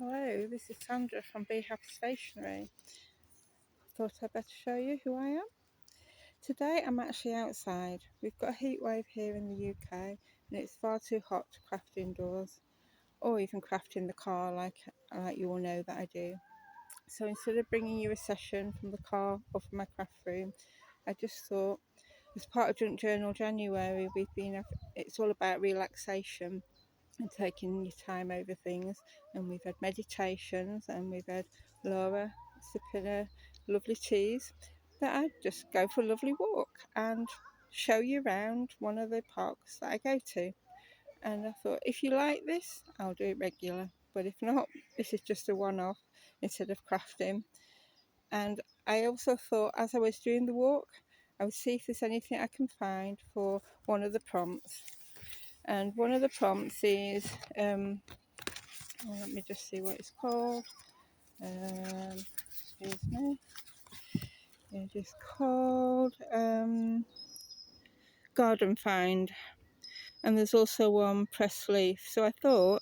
Hello, this is Sandra from Be Happy Stationery. Thought I'd better show you who I am. Today I'm actually outside. We've got a heat wave here in the UK and it's far too hot to craft indoors or even craft in the car like you all know that I do. So instead of bringing you a session from the car or from my craft room, I just thought as part of Junk Journal January it's all about relaxation and taking your time over things, and we've had meditations and we've had Laura sipping a lovely teas, that I'd just go for a lovely walk and show you around one of the parks that I go to. And I thought, if you like this, I'll do it regular, but if not, this is just a one-off instead of crafting. And I also thought, as I was doing the walk, I would see if there's anything I can find for one of the prompts. And one of the prompts is, let me just see what it's called. Excuse me. It is called Garden Find. And there's also one press leaf. So I thought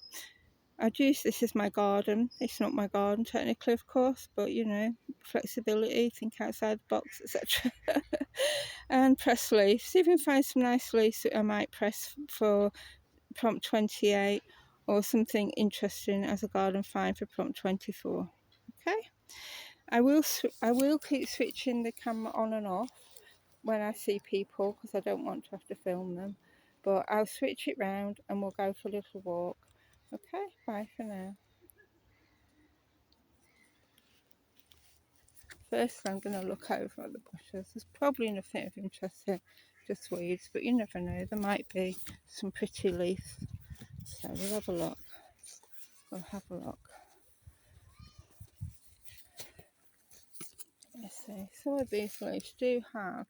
I'd use this as my garden. It's not my garden technically, of course, but you know, flexibility, think outside the box, etc. And press leaves. See if we can find some nice leaves that I might press for prompt 28 or something interesting as a garden find for prompt 24. Okay, I will keep switching the camera on and off when I see people because I don't want to have to film them, but I'll switch it round and we'll go for a little walk. Okay, bye for now. First I'm going to look over at the bushes. There's probably nothing of interest here, just weeds, but you never know, there might be some pretty leaves. So we'll have a look. Let's see, some of these leaves do have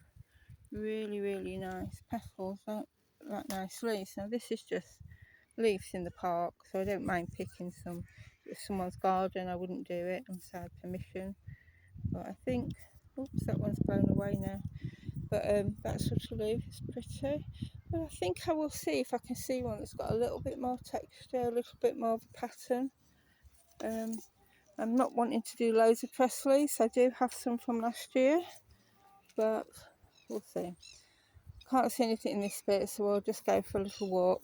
really nice petals, like nice leaves. Now this is just leaves in the park, so I don't mind picking some. If someone's garden, I wouldn't do it unless I had permission. But I think, oops, that one's blown away now. But that sort of leaf is pretty. But I think I will see if I can see one that's got a little bit more texture, a little bit more of a pattern. I'm not wanting to do loads of press leaves. I do have some from last year, but we'll see. Can't see anything in this bit, so we'll just go for a little walk.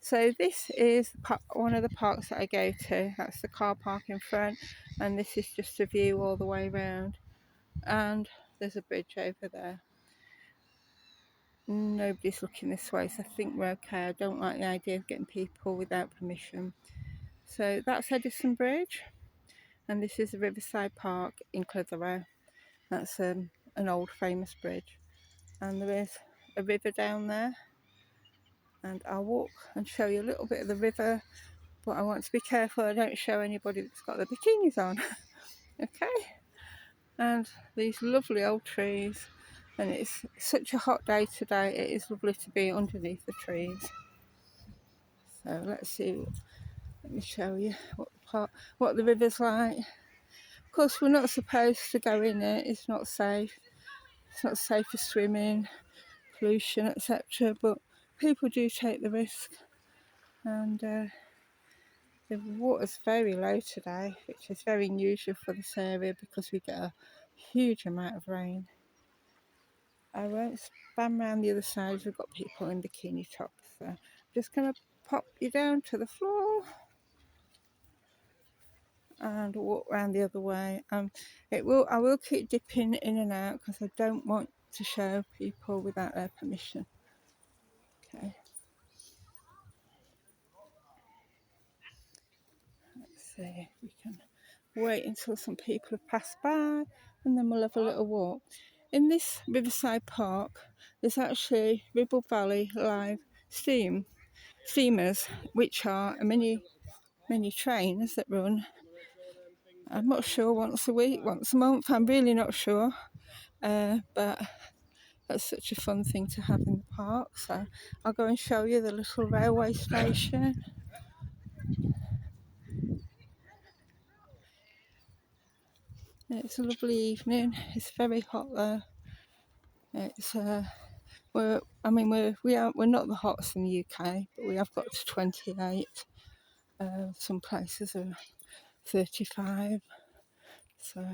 So this is one of the parks that I go to. That's the car park in front, and this is just a view all the way around. And there's a bridge over there. Nobody's looking this way, so I think we're okay. I don't like the idea of getting people without permission. So that's Edison Bridge, and this is the Riverside Park in Clitheroe. That's an old famous bridge, and there is a river down there, and I'll walk and show you a little bit of the river, but I want to be careful I don't show anybody that's got their bikinis on. Okay, and these lovely old trees, and it's such a hot day today, it is lovely to be underneath the trees. So let's see, let me show you what the river's like. Of course we're not supposed to go in it, it's not safe for swimming, pollution, etc., but people do take the risk. And the water's very low today, which is very unusual for this area because we get a huge amount of rain. I won't spam around the other side, we've got people in bikini tops, so I'm just going to pop you down to the floor and walk around the other way. I will keep dipping in and out because I don't want to show people without their permission. Okay. Let's see if we can wait until some people have passed by and then we'll have a little walk. In this Riverside Park, there's actually Ribble Valley Live steamers, which are a mini trains that run, I'm not sure, once a week, once a month, I'm really not sure, but that's such a fun thing to have in the park. So I'll go and show you the little railway station. It's a lovely evening, it's very hot there. It's we're not the hottest in the UK, but we have got to 28. Some places are 35, so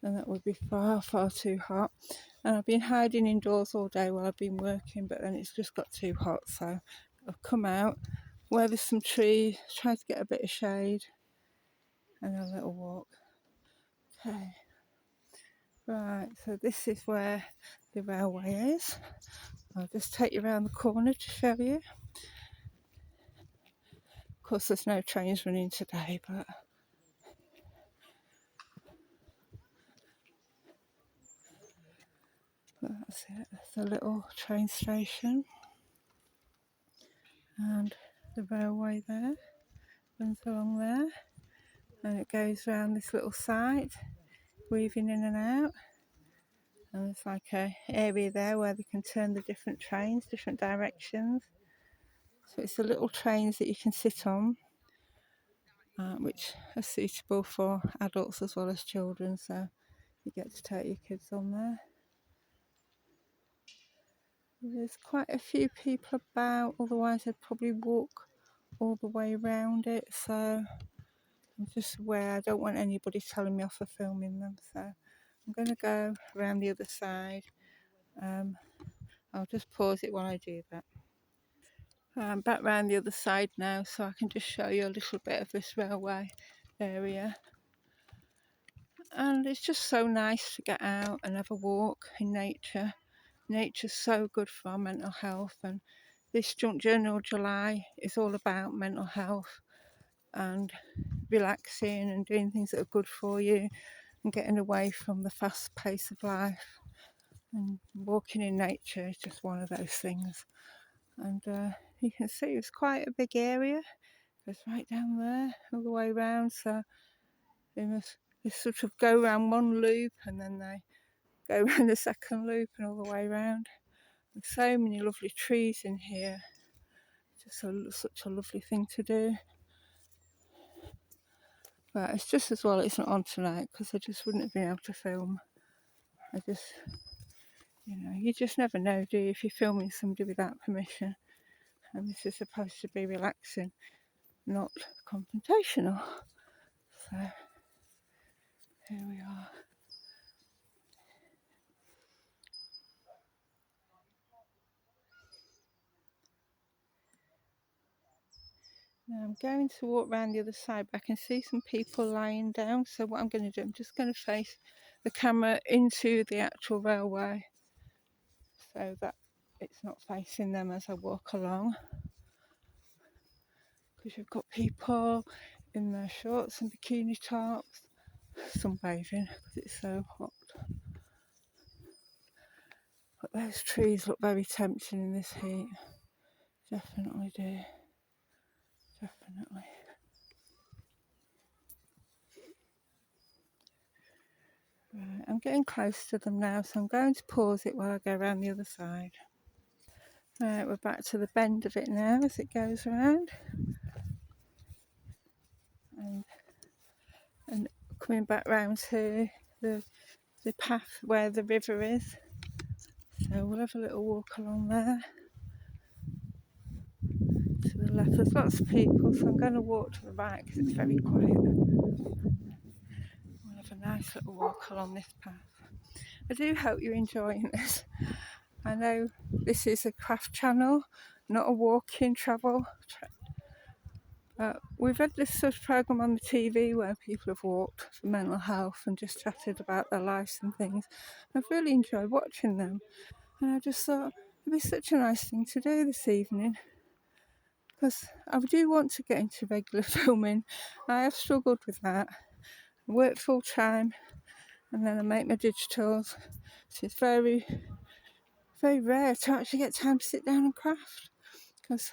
and that would be far, far too hot. And I've been hiding indoors all day while I've been working, but then it's just got too hot, so I've come out where there's some trees, try to get a bit of shade and a little walk. Okay, right, so this is where the railway is. I'll just take you around the corner to show you. Of course there's no trains running today, but that's it. There's a little train station and the railway there runs along there, and it goes around this little site, weaving in and out. And there's like a area there where they can turn the different trains, different directions. So it's the little trains that you can sit on, which are suitable for adults as well as children. So you get to take your kids on there. There's quite a few people about, otherwise I'd probably walk all the way around it. So I'm just aware I don't want anybody telling me off for filming them. So I'm going to go around the other side. I'll just pause it while I do that. I'm back round the other side now, so I can just show you a little bit of this railway area. And it's just so nice to get out and have a walk in nature. Nature's so good for our mental health, and this journal July is all about mental health and relaxing and doing things that are good for you and getting away from the fast pace of life. And walking in nature is just one of those things. And you can see it's quite a big area. It goes right down there, all the way around. So they sort of go around one loop and then they go around the second loop and all the way around. There's so many lovely trees in here. Just such a lovely thing to do. But it's just as well it's not on tonight, because I just wouldn't have been able to film. You just never know, do you, if you're filming somebody without permission. And this is supposed to be relaxing, not confrontational. So here we are. Now I'm going to walk around the other side, but I can see some people lying down. So what I'm going to do, I'm just going to face the camera into the actual railway so that it's not facing them as I walk along. Because you've got people in their shorts and bikini tops, sunbathing because it's so hot. But those trees look very tempting in this heat. Definitely do. Definitely. Right, I'm getting close to them now, so I'm going to pause it while I go around the other side. Right, we're back to the bend of it now as it goes around. And coming back round to the path where the river is. So we'll have a little walk along there. To the left, there's lots of people, so I'm going to walk to the right because it's very quiet. We'll have a nice little walk along this path. I do hope you're enjoying this. I know this is a craft channel, not a walking travel. We've had this sort of programme on the TV where people have walked for mental health and just chatted about their lives and things. I've really enjoyed watching them, and I just thought it'd be such a nice thing to do this evening, because I do want to get into regular filming. I have struggled with that. I work full time and then I make my digitals, so it's very, very rare to actually get time to sit down and craft, because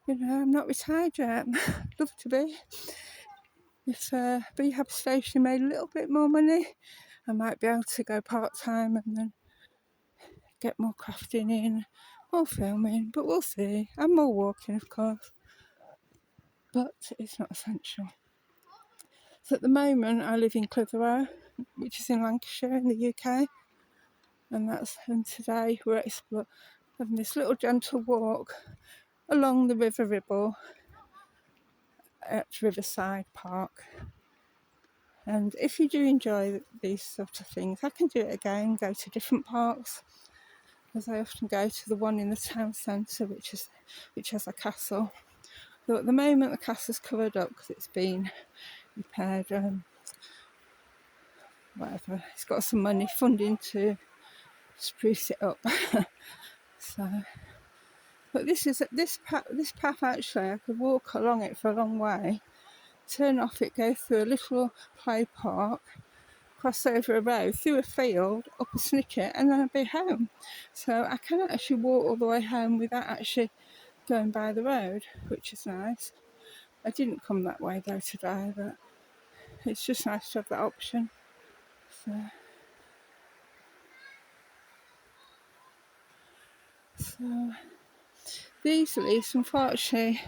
I'm not retired yet. I'd love to be. If rehab station made a little bit more money, I might be able to go part-time and then get more crafting in, more filming, but we'll see. And more walking, of course, but it's not essential. So at the moment I live in Clitheroe, which is in Lancashire in the UK, and today we're having this little gentle walk along the River Ribble, at Riverside Park. And if you do enjoy these sort of things, I can do it again, go to different parks, as I often go to the one in the town centre, which has a castle. Though at the moment the castle's covered up because it's been repaired, whatever. It's got some money funding to spruce it up. So, but this path actually, I could walk along it for a long way, turn off it, go through a little play park, cross over a road, through a field, up a snicket, and then I'd be home. So I can actually walk all the way home without actually going by the road, which is nice. I didn't come that way though today, but it's just nice to have that option. So these leaves unfortunately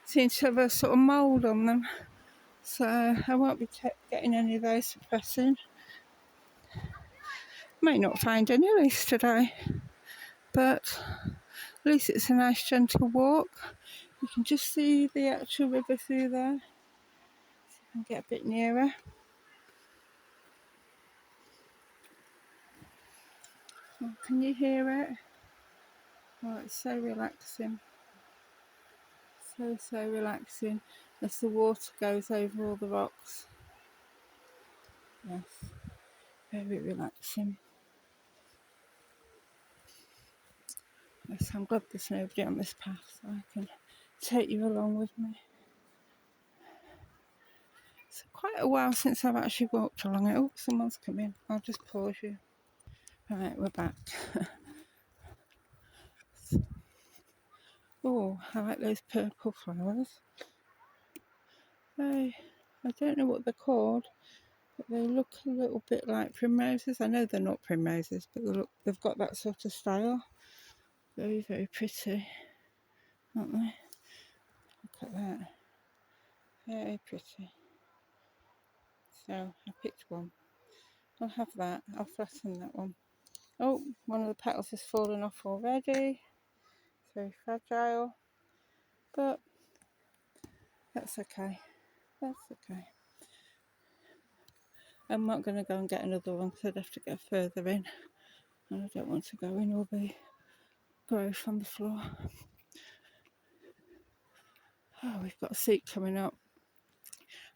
seem to have a sort of mould on them, so I won't be getting any of those for pressing. May not find any leaves today, but at least it's a nice gentle walk. You can just see the actual river through there. See if I can get a bit nearer. Oh, can you hear it? Oh, it's so relaxing. So relaxing as the water goes over all the rocks. Yes, very relaxing. Yes, I'm glad there's nobody on this path, so I can take you along with me. It's quite a while since I've actually walked along it. Oh, someone's come in. I'll just pause you. Right, we're back. Oh, I like those purple flowers. I don't know what they're called, but they look a little bit like primroses. I know they're not primroses, but they've got that sort of style. Very, very pretty, aren't they? Look at that. Very pretty. So I picked one. I'll have that. I'll flatten that one. Oh, one of the petals has fallen off already. It's very fragile, but that's okay. That's okay. I'm not going to go and get another one because I'd have to go further in, and I don't want to go in all the growth on the floor. Oh, we've got a seat coming up.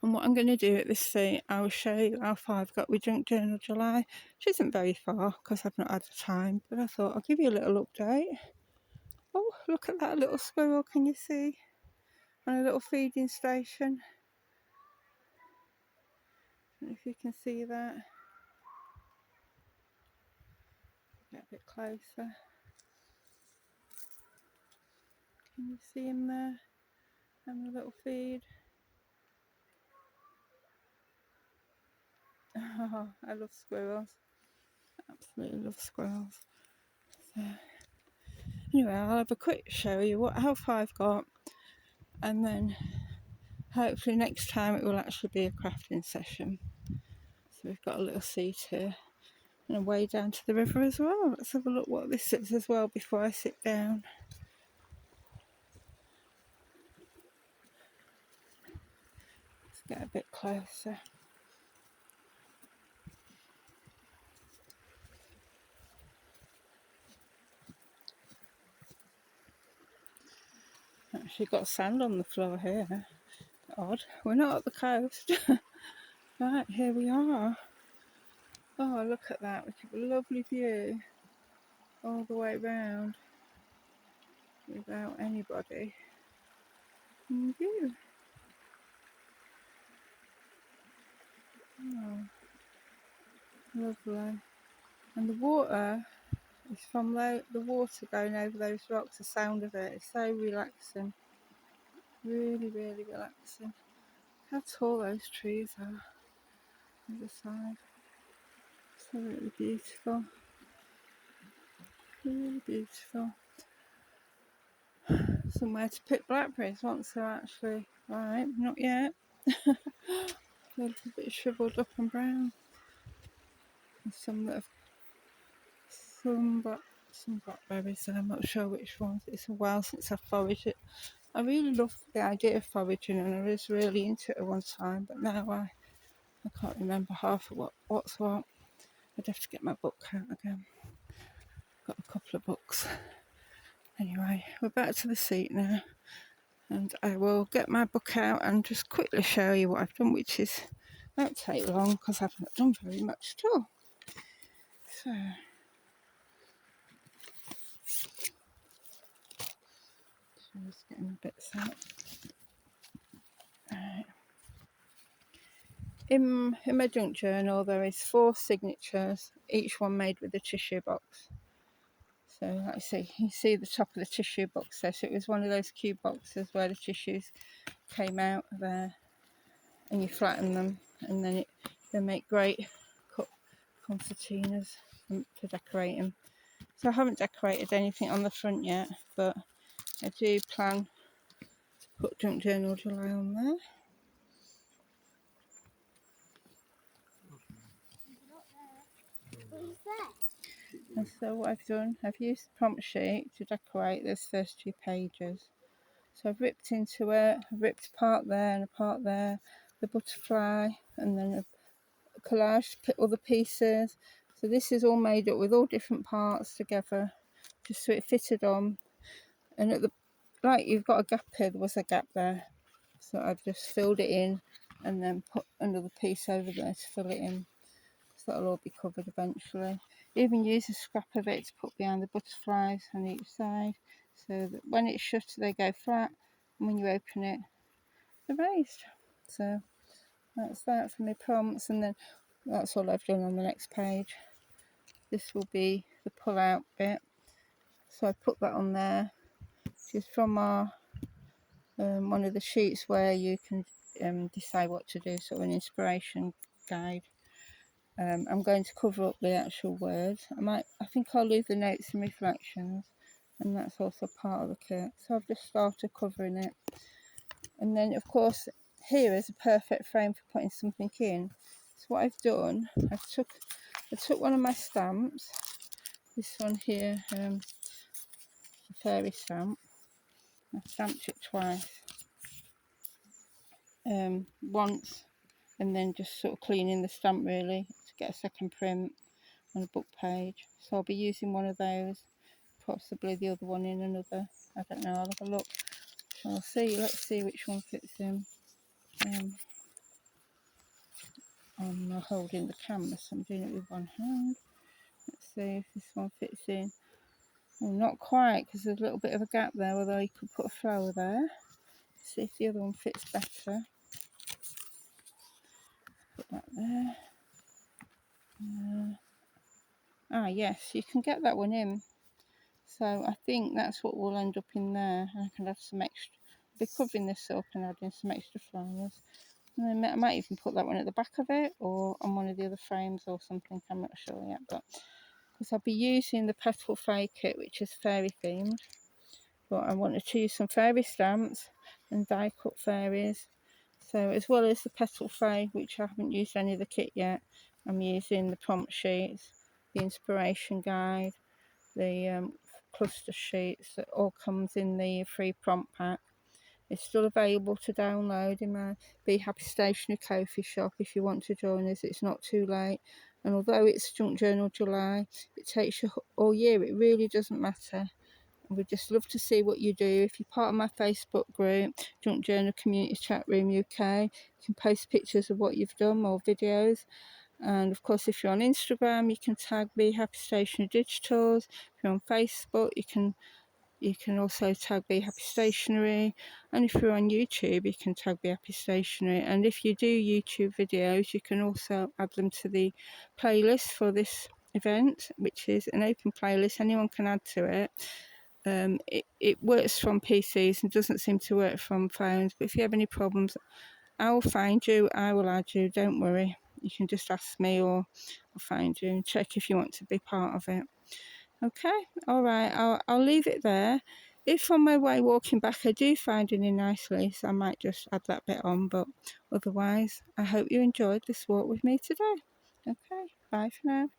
And what I'm going to do at this seat, I will show you how far I've got with Junk Journal July, which isn't very far because I've not had the time, but I thought I'll give you a little update. Oh, look at that little squirrel, can you see? On a little feeding station. I don't know if you can see that. Get a bit closer. Can you see him there? Having a little feed. Oh, I love squirrels. Absolutely love squirrels. So, anyway, I'll have a quick show you how far I've got, and then hopefully next time it will actually be a crafting session. So we've got a little seat here and a way down to the river as well. Let's have a look what this is as well before I sit down. Let's get a bit closer. Actually got sand on the floor here. Odd. We're not at the coast. Right, here we are. Oh, look at that. We have a lovely view all the way round without anybody in view. Oh, lovely. And the water is from the water going over those rocks, the sound of it. It's so relaxing. Really, really relaxing. How tall those trees are on the side. Absolutely beautiful. Really beautiful. Somewhere to pick blackberries once they're actually ripe. Not yet. A little bit shriveled up and brown. And some that have some blackberries, and I'm not sure which ones. It's a while since I've foraged it. I really love the idea of foraging, and I was really into it at one time, but now I can't remember half of what's what. I'd have to get my book out again. Got a couple of books. Anyway, we're back to the seat now, and I will get my book out and just quickly show you what I've done, which won't take long because I've not done very much at all. So, just getting the bits out. Right. In my junk journal there is 4 signatures, each one made with a tissue box. So like I say, you see the top of the tissue box there, so it was one of those cube boxes where the tissues came out there and you flatten them, and then they make great cut concertinas to decorate them. So I haven't decorated anything on the front yet, but I do plan to put Junk Journal July on there. And so what I've done, I've used the prompt sheet to decorate those first 2 pages. So I've ripped into it, I've ripped a part there and a part there, the butterfly, and then a collage to put other pieces. So this is all made up with all different parts together, just so it fitted on. And at the, like you've got a gap here, there was a gap there. So I've just filled it in and then put another piece over there to fill it in. So that'll all be covered eventually. Even use a scrap of it to put behind the butterflies on each side, so that when it's shut they go flat, and when you open it they're raised. So that's that for my prompts, and then that's all I've done on the next page. This will be the pull out bit, so I put that on there, which is from our one of the sheets where you can decide what to do, sort of an inspiration guide. I'm going to cover up the actual words. I think I'll leave the notes and reflections, and that's also part of the kit. So I've just started covering it, and then of course here is a perfect frame for putting something in. So what I've done, I took one of my stamps, this one here, the fairy stamp. I stamped it twice, once, and then just sort of cleaning the stamp really to get a second print on a book page. So I'll be using one of those, possibly the other one in another, I don't know, I'll have a look. I'll see, let's see which one fits in. I'm holding the camera, so I'm doing it with one hand. Let's see if this one fits in. Well, not quite, because there's a little bit of a gap there, although you could put a flower there. See if the other one fits better. Put that there. Yes, you can get that one in. So I think that's what will end up in there. I can add some extra, I'll be covering this up and adding some extra flowers. And then I might even put that one at the back of it, or on one of the other frames or something, I'm not sure yet. But because I'll be using the Petal Fay kit, which is fairy themed, but I wanted to use some fairy stamps and die cut fairies. So as well as the Petal Fay, which I haven't used any of the kit yet, I'm using the prompt sheets, the inspiration guide, the cluster sheets that all comes in the free prompt pack. It's still available to download in my Be Happy Stationery Ko-fi shop if you want to join us. It's not too late, and although it's Junk Journal July, it takes you all year. It really doesn't matter. We'd just love to see what you do. If you're part of my Facebook group, Junk Journal Community Chat Room UK, you can post pictures of what you've done or videos. And of course, if you're on Instagram, you can tag Be Happy Stationery Digitals. If you're on Facebook, you can also tag Be Happy Stationery. And if you're on YouTube, you can tag Be Happy Stationery. And if you do YouTube videos, you can also add them to the playlist for this event, which is an open playlist. Anyone can add to it. It works from PCs and doesn't seem to work from phones, but if you have any problems, I will find you, I will add you, don't worry. You can just ask me, or I'll find you and check if you want to be part of it. Okay, alright, I'll leave it there. If on my way walking back I do find any nice lace, I might just add that bit on, but otherwise I hope you enjoyed this walk with me today. Okay, bye for now.